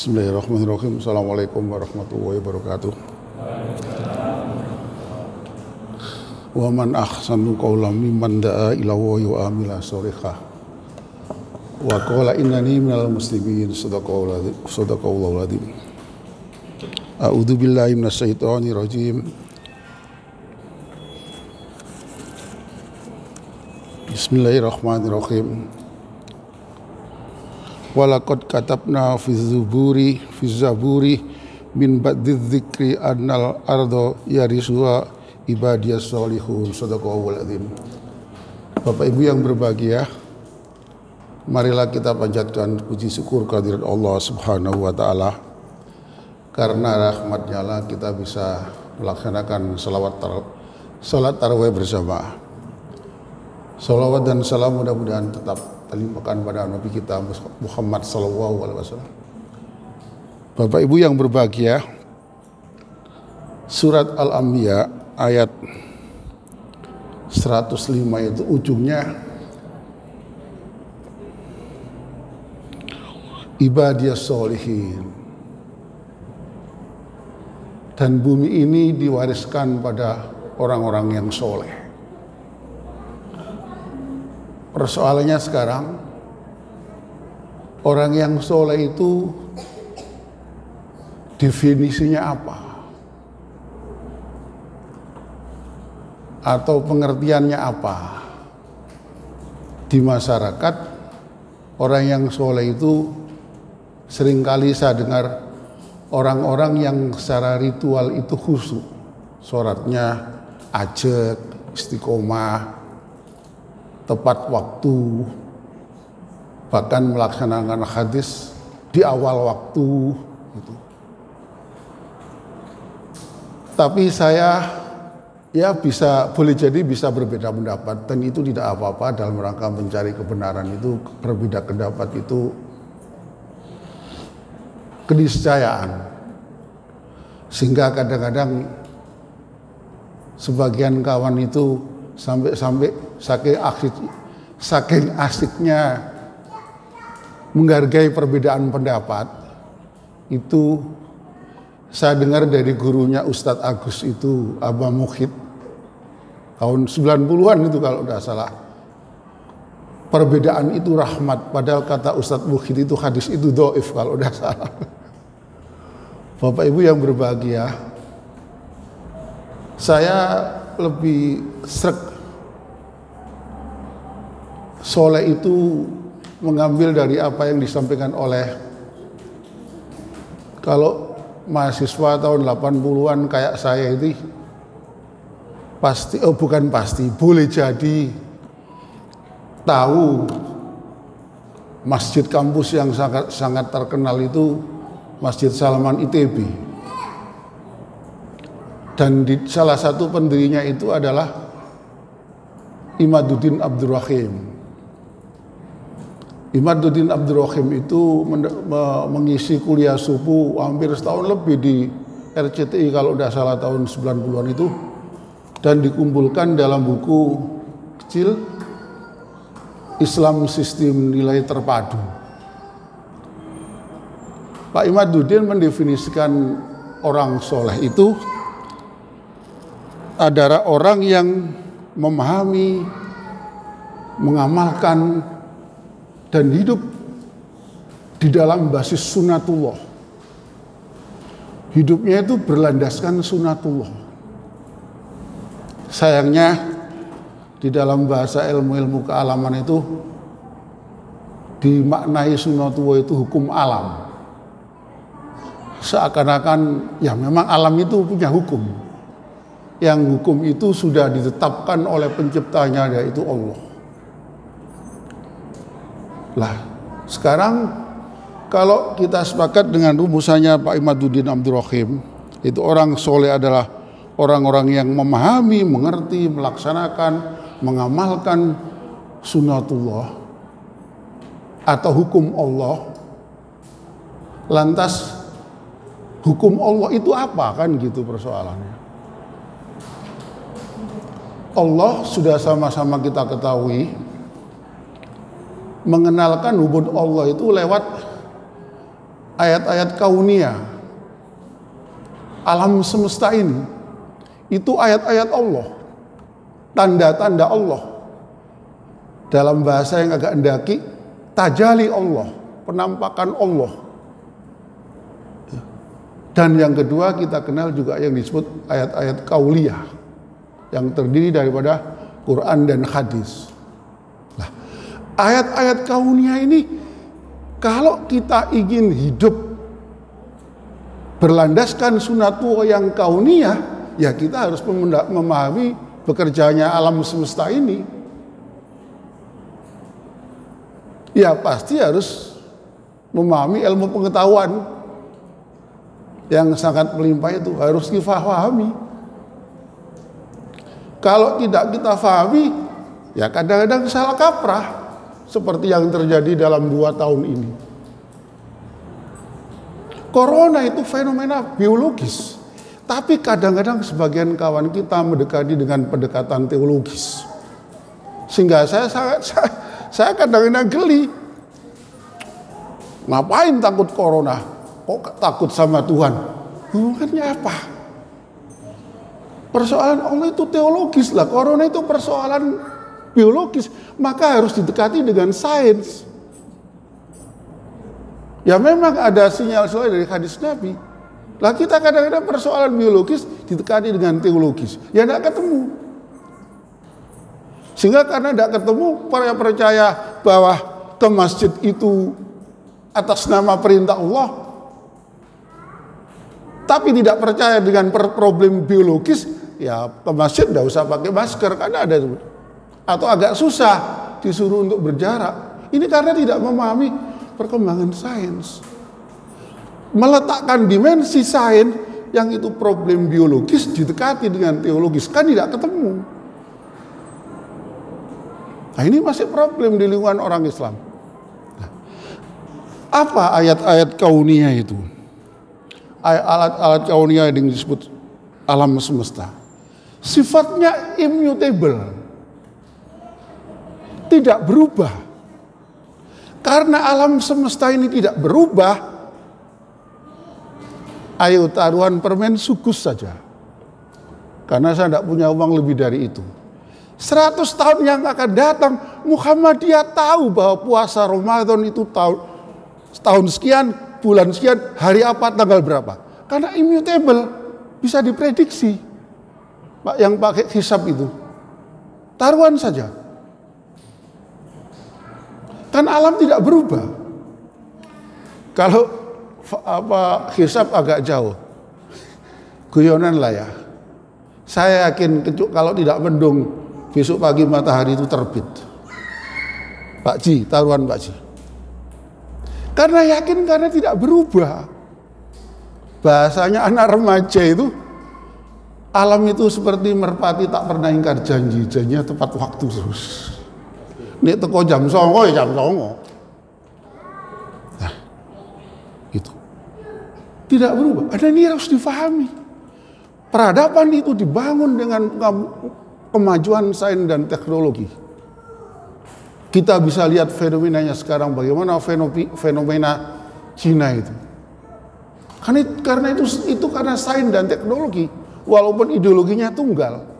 Bismillahirrahmanirrahim. Assalamualaikum warahmatullahi wabarakatuh. Wa man ahsanu qawlan mimman da'a ila Allahi wa amila sholihan wa qala innani minal muslimin. Shadaqallahul adzim. A'udzu billahi minasyaitonir rajim. Bismillahirrahmanirrahim. Walaqad katabna fi zaburi min ba'di dzikri annal arda yarisuha ibadiyas sholihun. Shadaqallahul adzim. Bapak Ibu yang berbahagia, marilah kita panjatkan puji syukur kehadirat Allah Subhanahu wa taala. Karena rahmat-Nya lah kita bisa melaksanakan salat tarawih bersama. Salawat dan salam mudah-mudahan tetap terlimpahkan pada Nabi kita Muhammad sallallahu alaihi wasallam. Bapak Ibu yang berbahagia, surat Al-Anbiya ayat 105 itu ujungnya ibadiyas sholihin. Dan bumi ini diwariskan pada orang-orang yang soleh. Persoalannya sekarang, orang yang soleh itu definisinya apa? Atau pengertiannya apa? Di masyarakat, orang yang soleh itu seringkali saya dengar orang-orang yang secara ritual itu khusyuk. Sholatnya ajek, istiqomah, tepat waktu, bahkan melaksanakan hadis di awal waktu gitu. Tapi saya boleh jadi bisa berbeda pendapat, dan itu tidak apa-apa dalam rangka mencari kebenaran. Itu berbeda pendapat itu keniscayaan. Sehingga kadang-kadang sebagian kawan itu sampai saking asiknya menghargai perbedaan pendapat. Itu saya dengar dari gurunya Ustadz Agus itu, Abah Mukhid, tahun 90-an itu kalau tidak salah. Perbedaan itu rahmat, padahal kata Ustadz Mukhid itu hadis itu dhaif kalau tidak salah. Bapak Ibu yang berbahagia, saya lebih sreg soleh itu mengambil dari apa yang disampaikan oleh, kalau mahasiswa tahun 80-an kayak saya itu boleh jadi tahu masjid kampus yang sangat terkenal itu Masjid Salman ITB. Dan salah satu pendirinya itu adalah Imaduddin Abdurrahim. Imaduddin Abdurrahim itu mengisi kuliah subuh hampir setahun lebih di RCTI kalau tidak salah tahun 90-an itu, dan dikumpulkan dalam buku kecil Islam Sistem Nilai Terpadu. Pak Imaduddin mendefinisikan orang soleh itu adalah orang yang memahami, mengamalkan, dan hidup di dalam basis sunatullah. Hidupnya itu berlandaskan sunatullah. Sayangnya di dalam bahasa ilmu-ilmu kealaman itu dimaknai sunatullah itu hukum alam. Seakan-akan ya memang alam itu punya hukum. Yang hukum itu sudah ditetapkan oleh penciptanya, yaitu Allah. Lah, sekarang kalau kita sepakat dengan rumusannya Pak Imaduddin Abdurrahim, itu orang soleh adalah orang-orang yang memahami, mengerti, melaksanakan, mengamalkan sunatullah atau hukum Allah. Lantas hukum Allah itu apa, kan gitu persoalannya. Allah sudah sama-sama kita ketahui mengenalkan hubungan Allah itu lewat ayat-ayat kauniyah, alam semesta ini, itu ayat-ayat Allah, tanda-tanda Allah. Dalam bahasa yang agak endaki, tajali Allah, penampakan Allah. Dan yang kedua kita kenal juga yang disebut ayat-ayat kauliyah, yang terdiri daripada Quran dan hadis. Nah, ayat-ayat kauniyah ini kalau kita ingin hidup berlandaskan sunatullah yang kauniyah, ya kita harus memahami bekerjanya alam semesta ini. Ya pasti harus memahami ilmu pengetahuan yang sangat melimpah itu harus difahami. Kalau tidak kita fahami, ya kadang-kadang salah kaprah seperti yang terjadi dalam 2 tahun ini. Corona itu fenomena biologis, tapi kadang-kadang sebagian kawan kita mendekati dengan pendekatan teologis, sehingga saya kadang-kadang geli. Ngapain takut corona? Kok takut sama Tuhan? Hubungannya apa? Persoalan Allah itu teologis lah. Corona itu persoalan biologis, maka harus didekati dengan sains. Ya memang ada sinyal-sinyal dari hadis Nabi. Lah kita kadang-kadang persoalan biologis didekati dengan teologis. Ya tidak ketemu. Sehingga karena tidak ketemu, percaya bahwa ke masjid itu atas nama perintah Allah, tapi tidak percaya dengan problem biologis, ya ke masjid tidak usah pakai masker, karena ada atau agak susah disuruh untuk berjarak. Ini karena tidak memahami perkembangan sains. Meletakkan dimensi sains yang itu problem biologis didekati dengan teologis, kan tidak ketemu. Nah ini masih problem di lingkungan orang Islam. Nah, apa ayat-ayat kauniyah itu? Alat-alat kauniyah yang disebut alam semesta. Sifatnya immutable. Tidak berubah. Karena alam semesta ini tidak berubah, ayo taruhan permen sugus saja. Karena saya tidak punya uang lebih dari itu. 100 tahun yang akan datang, Muhammadiyah tahu bahwa puasa Ramadan itu tahun sekian, bulan sekian, hari apa, tanggal berapa. Karena immutable, bisa diprediksi. Pak yang pakai hisab itu. Taruhan saja. Kan alam tidak berubah. Kalau hisab agak jauh. Guyonan lah ya. Saya yakin kalau tidak mendung, besok pagi matahari itu terbit. Pak Ji, taruhan Pak Ji. Karena yakin, karena tidak berubah. Bahasanya anak remaja itu, alam itu seperti merpati tak pernah ingkar janji, janjinya tepat waktu terus. Nek teko jam 09.00 ya jam 09.00. Nah, itu. Tidak berubah. Ada ini harus difahami. Peradaban itu dibangun dengan kemajuan sains dan teknologi. Kita bisa lihat fenomenanya sekarang, bagaimana fenomena Cina itu. Karena itu karena sains dan teknologi, walaupun ideologinya tunggal.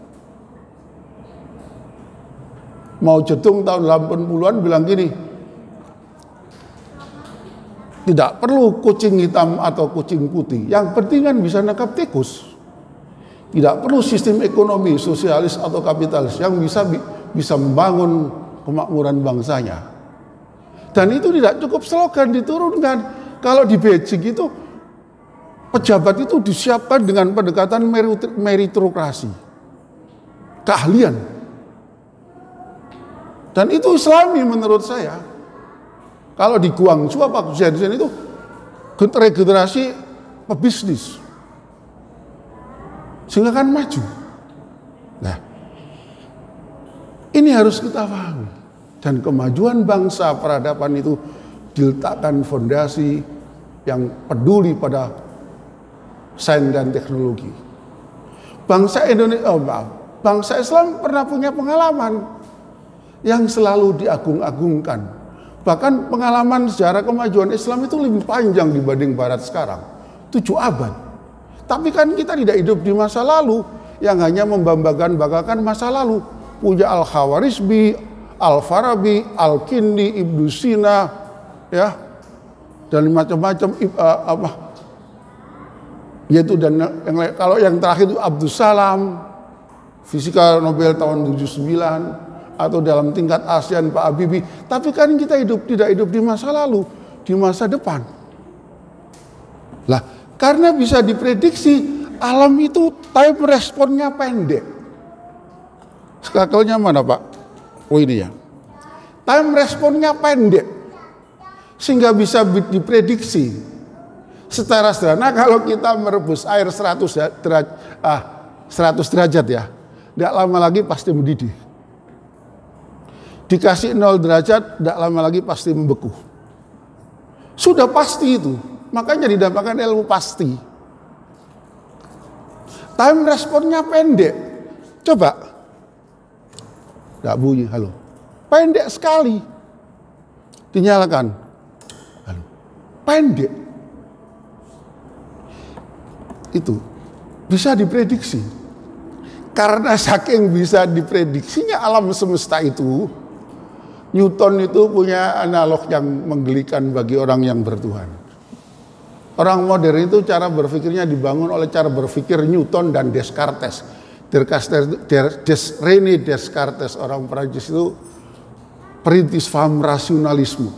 Mao Zedong tahun 80-an bilang gini, tidak perlu kucing hitam atau kucing putih, yang penting kan bisa nangkap tikus. Tidak perlu sistem ekonomi sosialis atau kapitalis, yang bisa membangun kemakmuran bangsanya. Dan itu tidak cukup slogan diturunkan. Kalau di Beijing itu pejabat itu disiapkan dengan pendekatan meritokrasi, keahlian. Dan itu Islami menurut saya. Kalau di Guangzhou apa Shenzhen itu regenerasi pebisnis, sehingga kan maju. Nah, ini harus kita pahami. Dan kemajuan bangsa peradaban itu diletakkan fondasi yang peduli pada sains dan teknologi. Bangsa Islam pernah punya pengalaman yang selalu diagung-agungkan. Bahkan pengalaman sejarah kemajuan Islam itu lebih panjang dibanding Barat sekarang. 7 abad. Tapi kan kita tidak hidup di masa lalu yang hanya membanggakan masa lalu. Punya Al-Khawarizmi, Al-Farabi, Al-Kindi, Ibnu Sina, ya, dan macam-macam yaitu dan yang kalau yang terakhir itu Abdus Salam, fisika Nobel tahun 79, atau dalam tingkat ASEAN Pak Habibie. Tapi kan kita tidak hidup di masa lalu, di masa depan. Lah, karena bisa diprediksi alam itu time responnya pendek. Skakelnya mana Pak? Oh ini ya. Time responnya pendek. Sehingga bisa diprediksi. Secara sederhana kalau kita merebus air 100 derajat ya, tidak lama lagi pasti mendidih. Dikasih 0 derajat, tidak lama lagi pasti membeku. Sudah pasti itu. Makanya dinamakan ilmu pasti. Time responnya pendek. Coba. Tidak bunyi, halo. Pendek sekali. Dinyalakan. Halo. Pendek. Itu bisa diprediksi. Karena saking bisa diprediksinya alam semesta itu, Newton itu punya analog yang menggelikan bagi orang yang bertuhan. Orang modern itu cara berpikirnya dibangun oleh cara berpikir Newton dan Descartes. René Descartes, orang Prancis itu perintis paham rasionalisme.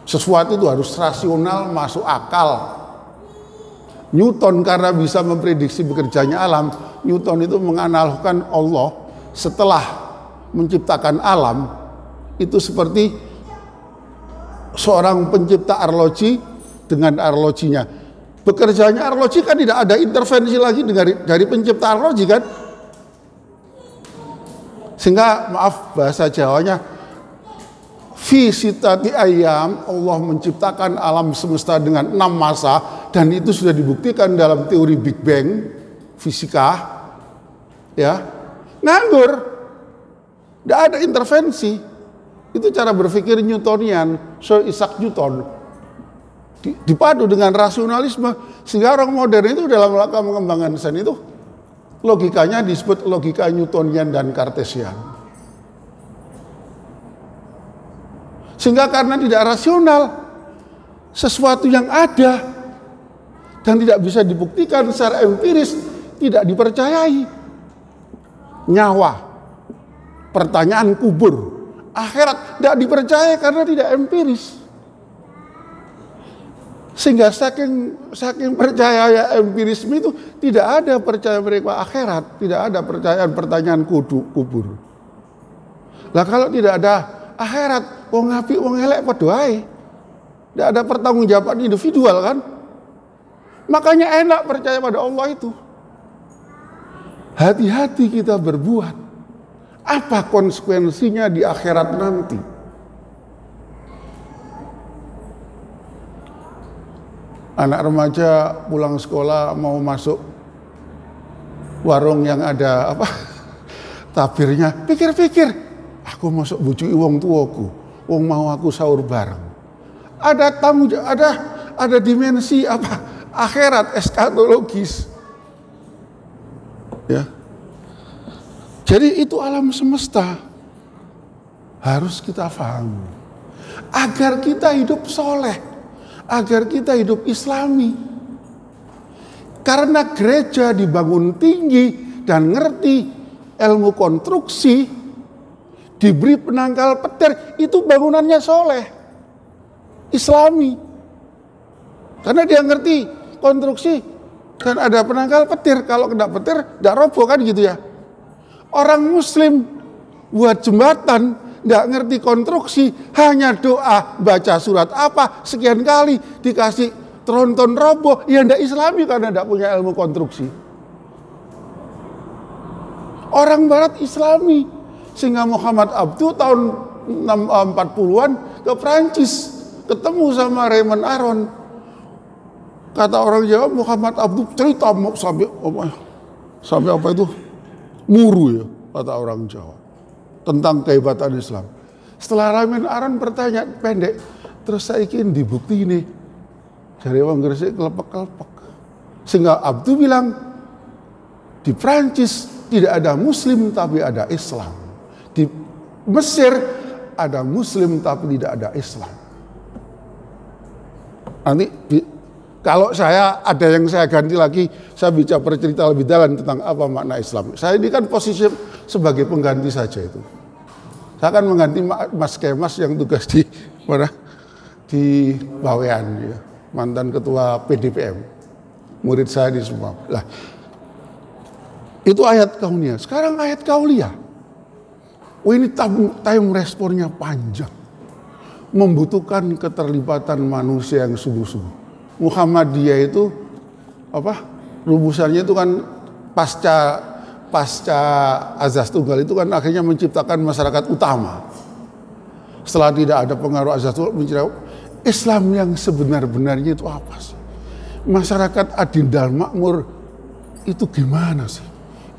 Sesuatu itu harus rasional, masuk akal. Newton karena bisa memprediksi bekerjanya alam, Newton itu menganalogkan Allah setelah menciptakan alam itu seperti seorang pencipta arloji dengan arlojinya. Bekerjanya arloji kan tidak ada intervensi lagi dari pencipta arloji kan. Sehingga maaf bahasa Jawanya, fi sitati ayyam, Allah menciptakan alam semesta dengan 6 masa, dan itu sudah dibuktikan dalam teori Big Bang fisika. Ya. Nganggur. Tidak ada intervensi. Itu cara berpikir Newtonian, Sir Isaac Newton. Dipadu dengan rasionalisme, sehingga orang modern itu dalam rangka mengembangkan desain itu logikanya disebut logika Newtonian dan Cartesian. Sehingga karena tidak rasional, sesuatu yang ada dan tidak bisa dibuktikan secara empiris tidak dipercayai. Nyawa, pertanyaan kubur, akhirat tidak dipercaya karena tidak empiris. Sehingga saking percaya empirisme itu tidak ada percaya mereka akhirat, tidak ada pertanyaan kubur. Lah kalau tidak ada akhirat, wong apik wong elek padha ae. Tidak ada pertanggungjawaban individual kan? Makanya enak percaya pada Allah itu. Hati-hati kita berbuat. Apa konsekuensinya di akhirat nanti? Anak remaja pulang sekolah mau masuk warung yang ada tabirnya, pikir-pikir, aku masuk bujuki wong tuaku, wong mau aku sahur bareng. Ada tanggung jawab, ada dimensi akhirat eskatologis. Ya. Jadi itu alam semesta harus kita pahami agar kita hidup soleh, agar kita hidup islami. Karena gereja dibangun tinggi dan ngerti ilmu konstruksi, diberi penangkal petir, itu bangunannya soleh, islami. Karena dia ngerti konstruksi dan ada penangkal petir, kalau kena petir tidak roboh kan gitu ya. Orang muslim buat jembatan tidak ngerti konstruksi, hanya doa, baca surat apa sekian kali dikasih tronton roboh, ya tidak islami karena tidak punya ilmu konstruksi. Orang barat islami, sehingga Muhammad Abduh tahun 40-an ke Prancis ketemu sama Raymond Aron. Kata orang Jawa, Muhammad Abduh cerita sampai apa itu? Muru ya, kata orang Jawa. Tentang kehebatan Islam. Setelah Ramin Aron bertanya pendek, terus saya ingin dibukti ini. Dari wong Gresik kelepek-kelepek. Sehingga Abdu bilang, di Prancis tidak ada Muslim tapi ada Islam. Di Mesir ada Muslim tapi tidak ada Islam. Nanti kalau saya ada yang saya ganti lagi, saya bisa bercerita lebih dalam tentang apa makna Islam. Saya ini kan posisi sebagai pengganti saja itu. Saya akan mengganti Mas Kemas yang tugas di mana? Di Bawean, ya. Mantan ketua PDPM. Murid saya di semua. Lah, itu ayat kauniyah. Sekarang ayat kauliyah. Ini time responnya panjang. Membutuhkan keterlibatan manusia yang sungguh-sungguh. Muhammadiyah itu apa? Rumusannya itu kan pasca azas tunggal itu kan akhirnya menciptakan masyarakat utama. Setelah tidak ada pengaruh azas tunggal, menciptakan Islam yang sebenar-benarnya itu apa sih? Masyarakat adil dan makmur itu gimana sih?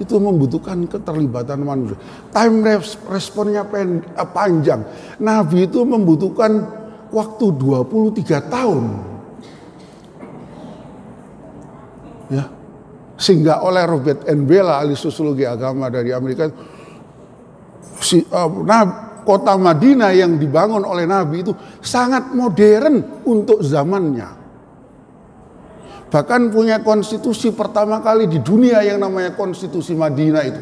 Itu membutuhkan keterlibatan manusia. Time responnya panjang. Nabi itu membutuhkan waktu 23 tahun. Ya. Sehingga oleh Robert N. Bella, ahli sosiologi agama dari Amerika, kota Madinah yang dibangun oleh Nabi itu sangat modern untuk zamannya. Bahkan punya konstitusi pertama kali di dunia yang namanya konstitusi Madinah itu.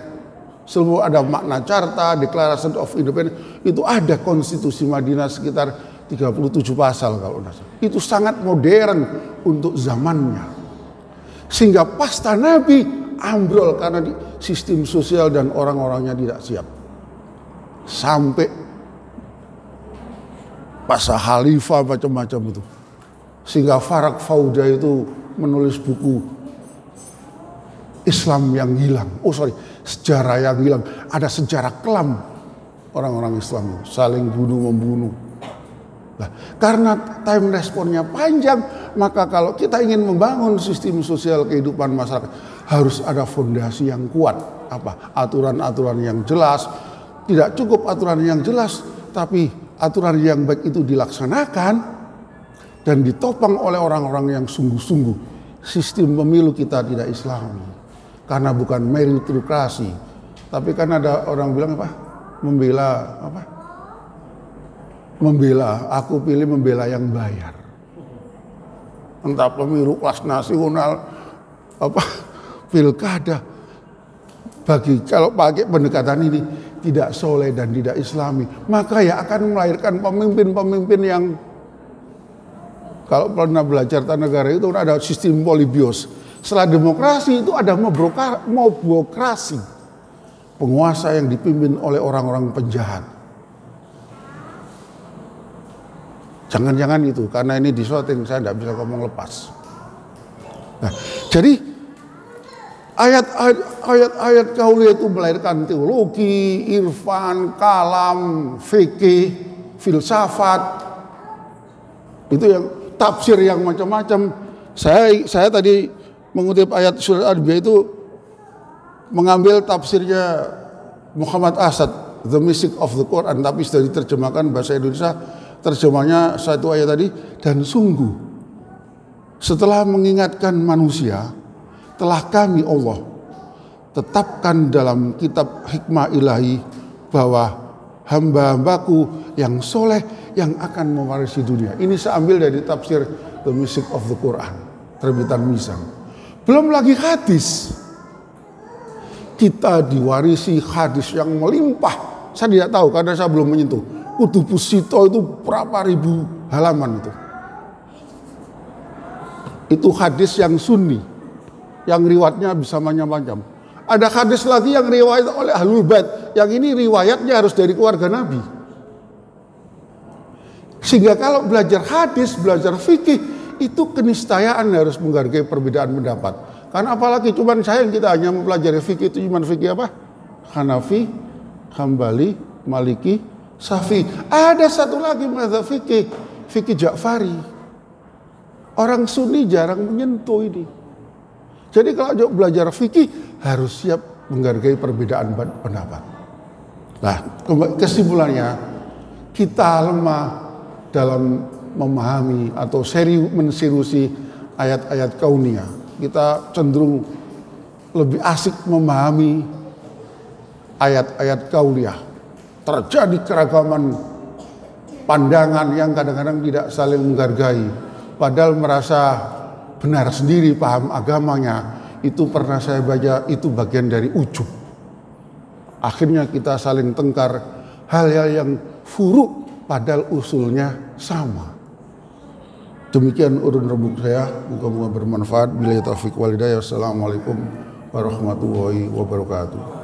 Selalu ada makna carta, Declaration of Independence, itu ada konstitusi Madinah sekitar 37 pasal kalau tidak salah. Itu sangat modern untuk zamannya. Sehingga pasca Nabi ambrol karena sistem sosial dan orang-orangnya tidak siap. Sampai pasca khalifah macam-macam itu. Sehingga Farak Fauda itu menulis buku Islam yang hilang. Sejarah yang hilang. Ada sejarah kelam orang-orang Islam itu, saling bunuh-membunuh. Nah, karena time responnya panjang, maka kalau kita ingin membangun sistem sosial kehidupan masyarakat, harus ada fondasi yang kuat. Apa? Aturan-aturan yang jelas. Tidak cukup aturan yang jelas, tapi aturan yang baik itu dilaksanakan dan ditopang oleh orang-orang yang sungguh-sungguh. Sistem pemilu kita tidak Islami karena bukan meritokrasi, tapi kan ada orang bilang apa? Membela, aku pilih membela yang bayar. Entah pemilu kelas nasional, pilkada. Kalau pakai pendekatan ini tidak soleh dan tidak Islami, maka ya akan melahirkan pemimpin-pemimpin yang, kalau pernah belajar tata negara itu ada sistem polibios. Setelah demokrasi itu ada mobokrasi. Penguasa yang dipimpin oleh orang-orang penjahat. Jangan-jangan itu, karena ini disorting, saya tidak bisa ngomong lepas. Nah, jadi ayat-ayat kauliyah itu melahirkan teologi, irfan, kalam, fikih, filsafat. Itu yang tafsir yang macam-macam. Saya tadi mengutip ayat surat Al-Anbiya itu mengambil tafsirnya Muhammad Asad, The Mystic of the Quran, tapi sudah diterjemahkan bahasa Indonesia. Terjemahnya satu ayat tadi, dan sungguh setelah mengingatkan manusia, telah kami Allah tetapkan dalam kitab hikmah ilahi bahwa hamba-hambaku yang soleh yang akan mewarisi dunia. Ini saya ambil dari tafsir The Mystic of the Quran, terbitan Mizan. Belum lagi hadis. Kita diwarisi hadis yang melimpah. Saya tidak tahu karena saya belum menyentuh. Kutubus Sito itu berapa ribu halaman itu. Itu hadis yang sunni, yang riwayatnya bisa macam-macam. Ada hadis lagi yang riwayat oleh Ahlul Bait, yang ini riwayatnya harus dari keluarga Nabi. Sehingga kalau belajar hadis, belajar fikih, itu keniscayaan harus menghargai perbedaan pendapat. Karena apalagi cuman saya yang kita hanya mempelajari fikih itu cuman fikih apa? Hanafi, Hambali, Maliki, Syafi'i. Ada satu lagi mazhab fikih, fikih Ja'fari. Orang Sunni jarang menyentuh ini. Jadi kalau belajar fikih harus siap menghargai perbedaan pendapat. Nah, kesimpulannya kita lemah dalam memahami atau menserusi ayat-ayat kauniyah. Kita cenderung lebih asik memahami ayat-ayat kauniyah. Terjadi keragaman pandangan yang kadang-kadang tidak saling menghargai, padahal merasa benar sendiri paham agamanya. Itu pernah saya baca, itu bagian dari ujub. Akhirnya kita saling tengkar hal-hal yang furuk padahal usulnya sama. Demikian urun rembuk saya, moga-moga bermanfaat. Billahi taufiq wal hidayah. Wassalamualaikum warahmatullahi wabarakatuh.